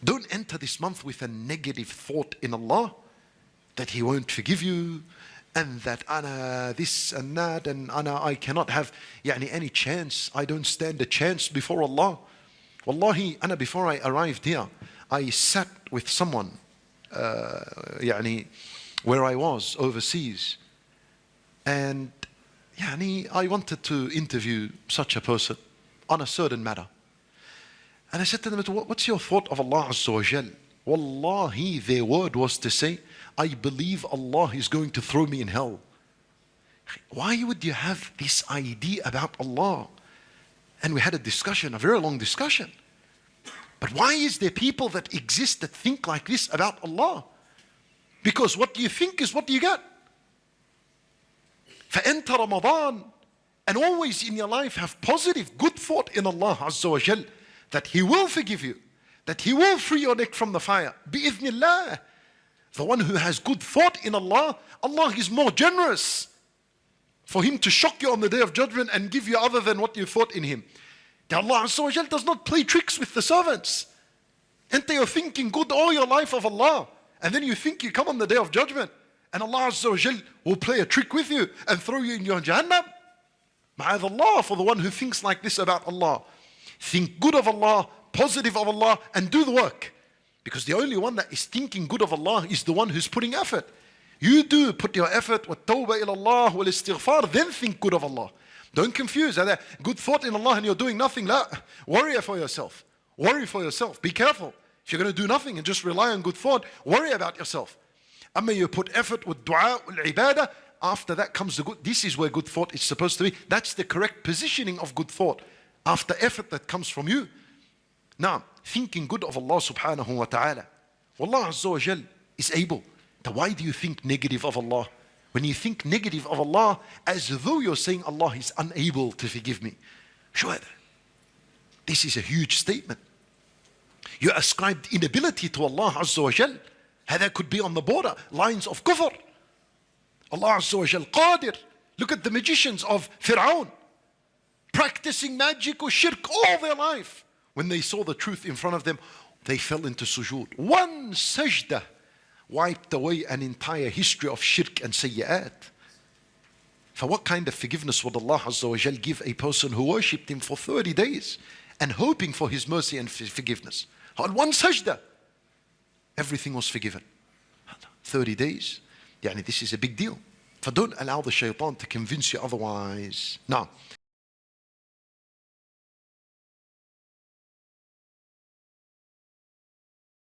Don't enter this month with a negative thought in Allah that He won't forgive you, and that ana this and that, and I cannot have any chance. I don't stand a chance before Allah. Wallahi, before I arrived here, I sat with someone where I was overseas, and I wanted to interview such a person on a certain matter. And I said to them, what's your thought of Allah Azza wa Jal? Wallahi, their word was to say, I believe Allah is going to throw me in hell. Why would you have this idea about Allah? And we had a discussion, a very long discussion. But why is there people that exist that think like this about Allah? Because what you think is what you get. فَأَنْتَ Ramadan, and always in your life have positive, good thought in Allah Azza wa Jal, that He will forgive you, that He will free your neck from the fire. Bi-idhnillah. The one who has good thought in Allah, Allah is more generous for Him to shock you on the Day of Judgment and give you other than what you thought in Him. That Allah Azza wa Jal does not play tricks with the servants. And you're thinking good all your life of Allah, and then you think you come on the Day of Judgment, and Allah Azza wa Jal will play a trick with you and throw you in your Jahannam. Ma'adallah, for the one who thinks like this about Allah. Think good of Allah, positive of Allah, and do the work. Because the only one that is thinking good of Allah is the one who's putting effort. You do put your effort, وَالتَّوْبَةِ إِلَى اللَّهِ وَالْإِسْتِغْفَارِ, then think good of Allah. Don't confuse that good thought in Allah and you're doing nothing. La. Worry for yourself. Worry for yourself. Be careful. If you're going to do nothing and just rely on good thought, worry about yourself. You put effort with dua, with ibadah, after that comes the good. This is where good thought is supposed to be. That's the correct positioning of good thought. After effort that comes from you. Now, thinking good of Allah subhanahu wa ta'ala. Wallah Azza wa Jal is able. Now, why do you think negative of Allah? When you think negative of Allah, as though you're saying Allah is unable to forgive me. Sure. This is a huge statement. You ascribed inability to Allah Azza wa Jal. That could be on the border, lines of kufr. Allah Azza wa Jal qadir. Look at the magicians of Fir'aun, practicing magic or shirk all their life. When they saw the truth in front of them, they fell into sujood. One sajda wiped away an entire history of shirk and sayyat. For what kind of forgiveness would Allah Azza wa Jal give a person who worshipped Him for 30 days and hoping for His mercy and forgiveness? On one sajda, everything was forgiven. 30 days, this is a big deal. So don't allow the shaitan to convince you otherwise. Now,